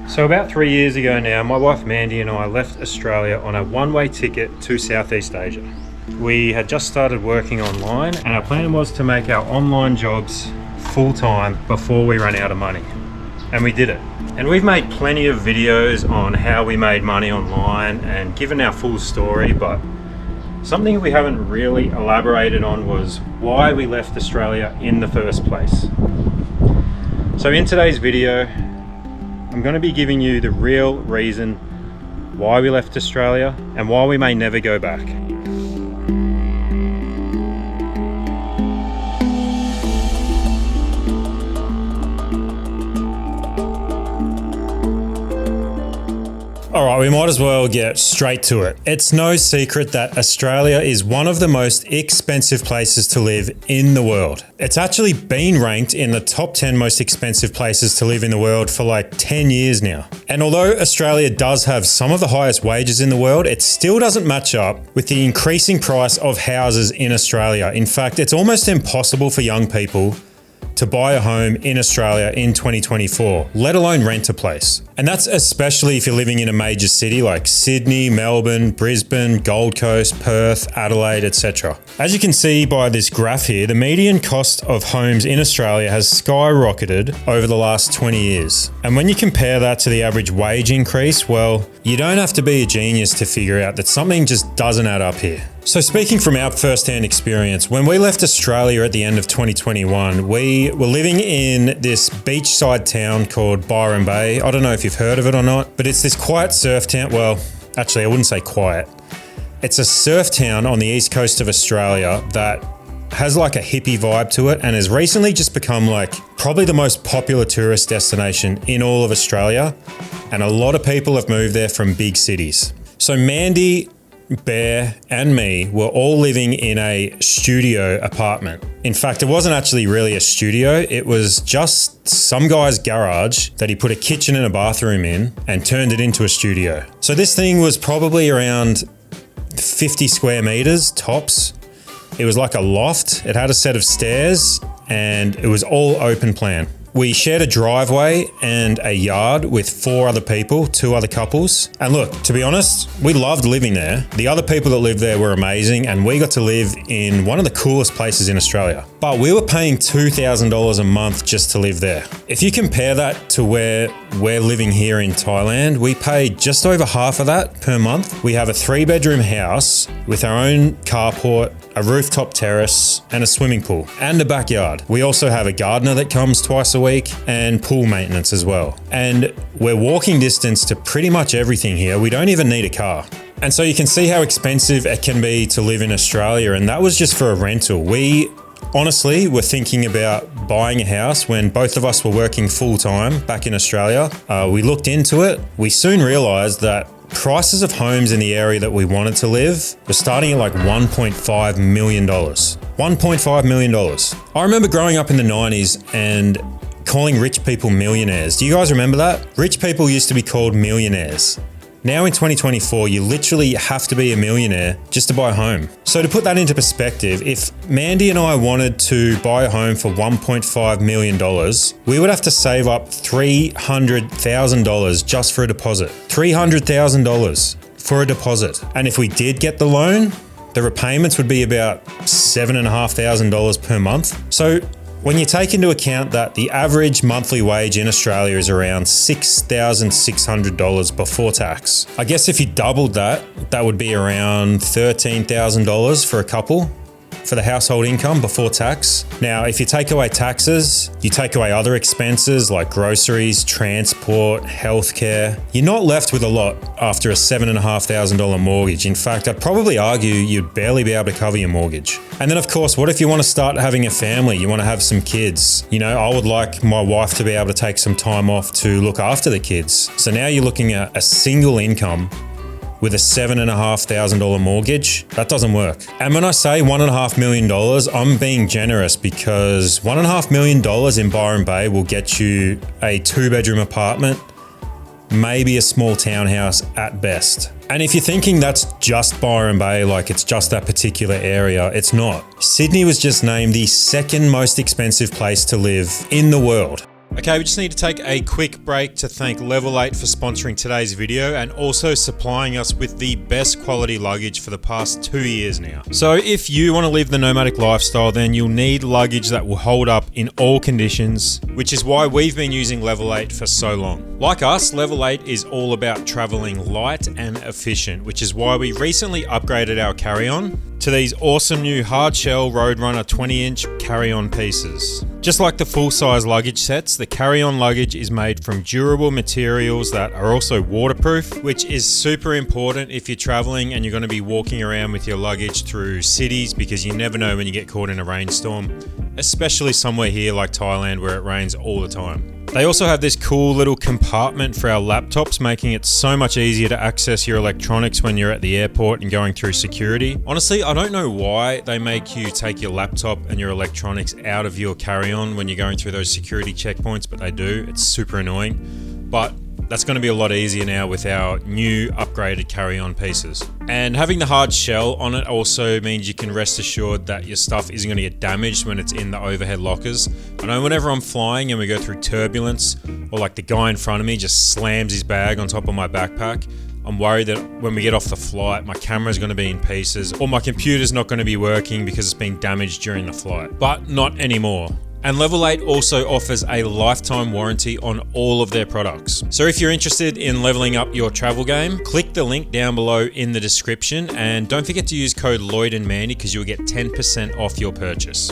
So about 3 years ago now, my wife Mandy and I left Australia on a one-way ticket to Southeast Asia. We had just started working online and our plan was to make our online jobs full-time before we ran out of money. And we did it. And we've made plenty of videos on how we made money online and given our full story, but something we haven't really elaborated on was why we left Australia in the first place. So in today's video, I'm going to be giving you the real reason why we left Australia and why we may never go back. Alright, we might as well get straight to it. It's no secret that Australia is one of the most expensive places to live in the world. It's actually been ranked in the top 10 most expensive places to live in the world for like 10 years now. And although Australia does have some of the highest wages in the world, it still doesn't match up with the increasing price of houses in Australia. In fact, it's almost impossible for young people to buy a home in Australia in 2024, let alone rent a place. And that's especially if you're living in a major city like Sydney, Melbourne, Brisbane, Gold Coast, Perth, Adelaide, etc. As you can see by this graph here, the median cost of homes in Australia has skyrocketed over the last 20 years. And when you compare that to the average wage increase, well, you don't have to be a genius to figure out that something just doesn't add up here. So speaking from our first-hand experience, when we left Australia at the end of 2021, we were living in this beachside town called Byron Bay. I don't know if you've heard of it or not, but it's this quiet surf town. Well, actually, I wouldn't say quiet. It's a surf town on the east coast of Australia that has like a hippie vibe to it and has recently just become like probably the most popular tourist destination in all of Australia. And a lot of people have moved there from big cities. So Mandy, Bear and me were all living in a studio apartment. In fact, it wasn't actually really a studio. It was just some guy's garage that he put a kitchen and a bathroom in and turned it into a studio. So this thing was probably around 50 square meters tops. It was like a loft. It had a set of stairs and it was all open plan. We shared a driveway and a yard with 4 other people, 2 other couples. And look, to be honest, we loved living there. The other people that lived there were amazing and we got to live in one of the coolest places in Australia. But we were paying $2,000 a month just to live there. If you compare that to where we're living here in Thailand, we pay just over half of that per month. We have a 3-bedroom house with our own carport, a rooftop terrace and a swimming pool and a backyard. We also have a gardener that comes twice a week and pool maintenance as well. And we're walking distance to pretty much everything here. We don't even need a car. And so you can see how expensive it can be to live in Australia. And that was just for a rental. We honestly were thinking about buying a house when both of us were working full time back in Australia. We looked into it. We soon realized that prices of homes in the area that we wanted to live were starting at like $1.5 million. $1.5 million. I remember growing up in the 90s and calling rich people millionaires. Do you guys remember that? Rich people used to be called millionaires. Now in 2024, you literally have to be a millionaire just to buy a home. So to put that into perspective, if Mandy and I wanted to buy a home for $1.5 million, we would have to save up $300,000 just for a deposit. $300,000 for a deposit. And if we did get the loan, the repayments would be about $7,500 per month. So when you take into account that the average monthly wage in Australia is around $6,600 before tax, I guess if you doubled that, that would be around $13,000 for a couple for the household income before tax. Now, if you take away taxes, you take away other expenses like groceries, transport, healthcare, you're not left with a lot after a $7,500 mortgage. In fact, I'd probably argue you'd barely be able to cover your mortgage. And then of course, what if you want to start having a family? You want to have some kids. You know, I would like my wife to be able to take some time off to look after the kids. So now you're looking at a single income with a $7,500 mortgage. That doesn't work. And when I say $1.5 million, I'm being generous because $1.5 million in Byron Bay will get you a 2-bedroom apartment, maybe a small townhouse at best. And if you're thinking that's just Byron Bay, like it's just that particular area, it's not. Sydney was just named the 2nd most expensive place to live in the world. Okay, we just need to take a quick break to thank Level 8 for sponsoring today's video and also supplying us with the best quality luggage for the past 2 years now. So if you want to live the nomadic lifestyle, then you'll need luggage that will hold up in all conditions, which is why we've been using Level 8 for so long. Like us, Level 8 is all about traveling light and efficient, which is why we recently upgraded our carry-on to these awesome new hard shell Roadrunner 20-inch carry-on pieces. Just like the full-size luggage sets, the carry-on luggage is made from durable materials that are also waterproof, which is super important if you're traveling and you're going to be walking around with your luggage through cities, because you never know when you get caught in a rainstorm, especially somewhere here like Thailand where it rains all the time. They also have this cool little compartment for our laptops, making it so much easier to access your electronics when you're at the airport and going through security. Honestly, I don't know why they make you take your laptop and your electronics out of your carry-on when you're going through those security checkpoints, but they do. It's super annoying. But that's going to be a lot easier now with our new upgraded carry-on pieces. And having the hard shell on it also means you can rest assured that your stuff isn't going to get damaged when it's in the overhead lockers. I know whenever I'm flying and we go through turbulence, or like the guy in front of me just slams his bag on top of my backpack, I'm worried that when we get off the flight, my camera's going to be in pieces, or my computer's not going to be working because it's been damaged during the flight. But not anymore. And Level 8 also offers a lifetime warranty on all of their products. So if you're interested in leveling up your travel game, click the link down below in the description, and don't forget to use code Lloyd and Mandy because you'll get 10% off your purchase.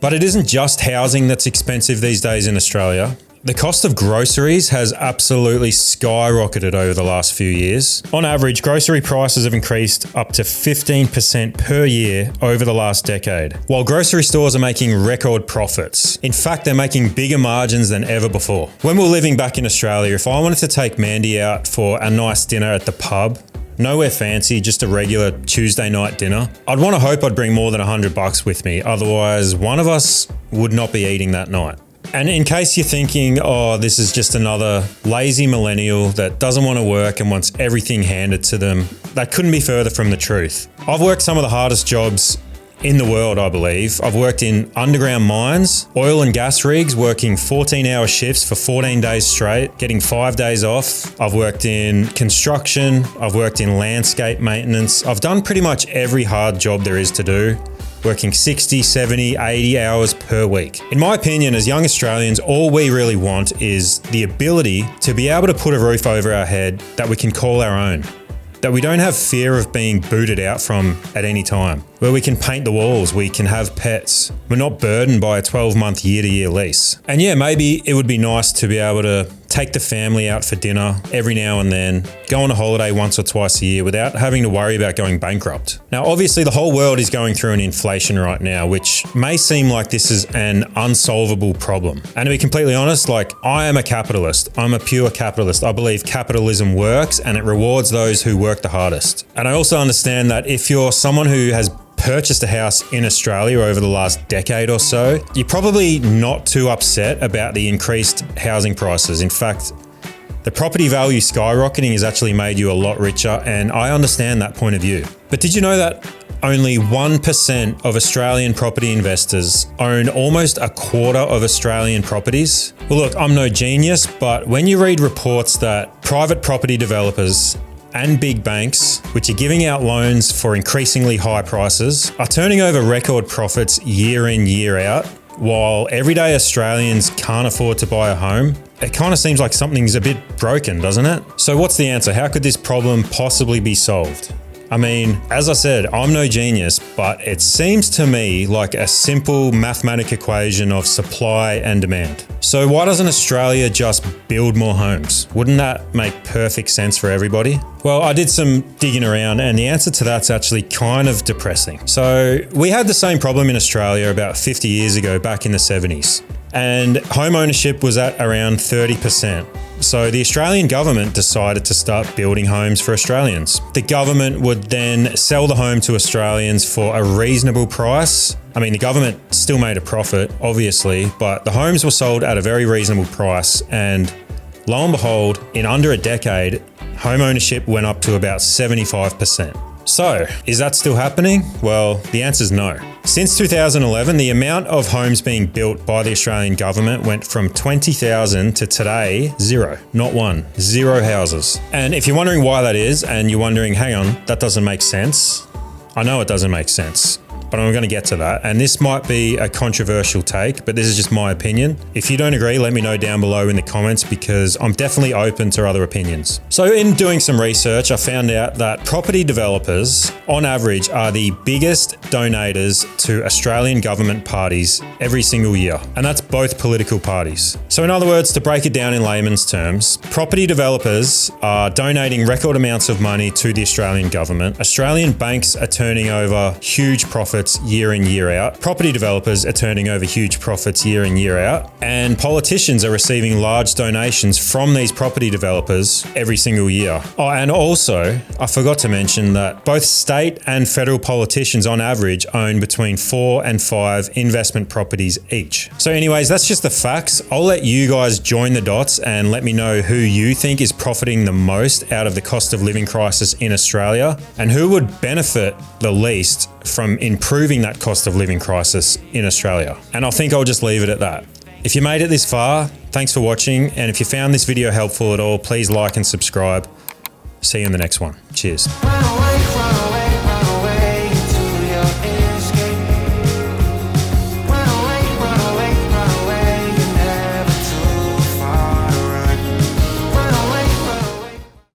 But it isn't just housing that's expensive these days in Australia. The cost of groceries has absolutely skyrocketed over the last few years. On average, grocery prices have increased up to 15% per year over the last decade, while grocery stores are making record profits. In fact, they're making bigger margins than ever before. When we were living back in Australia, if I wanted to take Mandy out for a nice dinner at the pub, nowhere fancy, just a regular Tuesday night dinner, I'd want to hope I'd bring more than $100 with me. Otherwise, one of us would not be eating that night. And in case you're thinking, oh, this is just another lazy millennial that doesn't want to work and wants everything handed to them, that couldn't be further from the truth. I've worked some of the hardest jobs in the world, I believe. I've worked in underground mines, oil and gas rigs, working 14-hour shifts for 14 days straight, getting 5 days off. I've worked in construction. I've worked in landscape maintenance. I've done pretty much every hard job there is to do, working 60, 70, 80 hours per week. In my opinion, as young Australians, all we really want is the ability to be able to put a roof over our head that we can call our own, that we don't have fear of being booted out from at any time, where we can paint the walls, we can have pets. We're not burdened by a 12-month year-to-year lease. And yeah, maybe it would be nice to be able to take the family out for dinner every now and then, go on a holiday once or twice a year without having to worry about going bankrupt. Now, obviously, the whole world is going through an inflation right now, which may seem like this is an unsolvable problem. And to be completely honest, I am a capitalist. I'm a pure capitalist. I believe capitalism works and it rewards those who work the hardest. And I also understand that if you're someone who has purchased a house in Australia over the last decade or so, you're probably not too upset about the increased housing prices. In fact, the property value skyrocketing has actually made you a lot richer, and I understand that point of view. But did you know that only 1% of Australian property investors own almost a quarter of Australian properties? Well, look, I'm no genius, but when you read reports that private property developers and big banks, which are giving out loans for increasingly high prices, are turning over record profits year in, year out, while everyday Australians can't afford to buy a home, it kind of seems like something's a bit broken, doesn't it? So what's the answer? How could this problem possibly be solved? I mean, as I said, I'm no genius, but it seems to me like a simple mathematical equation of supply and demand. So why doesn't Australia just build more homes? Wouldn't that make perfect sense for everybody? Well, I did some digging around and the answer to that's actually kind of depressing. So we had the same problem in Australia about 50 years ago, back in the 70s. And home ownership was at around 30%. So the Australian government decided to start building homes for Australians. The government would then sell the home to Australians for a reasonable price. I mean, the government still made a profit, obviously, but the homes were sold at a very reasonable price. And lo and behold, in under a decade, home ownership went up to about 75%. So, is that still happening? Well, the answer is no. Since 2011, the amount of homes being built by the Australian government went from 20,000 to today, 0. Not one. 0 houses. And if you're wondering why that is, and you're wondering, hang on, that doesn't make sense. I know it doesn't make sense, but I'm going to get to that. And this might be a controversial take, but this is just my opinion. If you don't agree, let me know down below in the comments because I'm definitely open to other opinions. So in doing some research, I found out that property developers, on average, are the biggest donators to Australian government parties every single year. And that's both political parties. So in other words, to break it down in layman's terms, property developers are donating record amounts of money to the Australian government. Australian banks are turning over huge profits year in, year out. Property developers are turning over huge profits year in, year out. And politicians are receiving large donations from these property developers every single year. Oh, and also, I forgot to mention that both state and federal politicians on average own between 4 and 5 investment properties each. So anyways, that's just the facts. I'll let you guys join the dots and let me know who you think is profiting the most out of the cost of living crisis in Australia and who would benefit the least from improving that cost of living crisis in Australia. And I think I'll just leave it at that. If you made it this far, thanks for watching. And if you found this video helpful at all, please like and subscribe. See you in the next one. Cheers.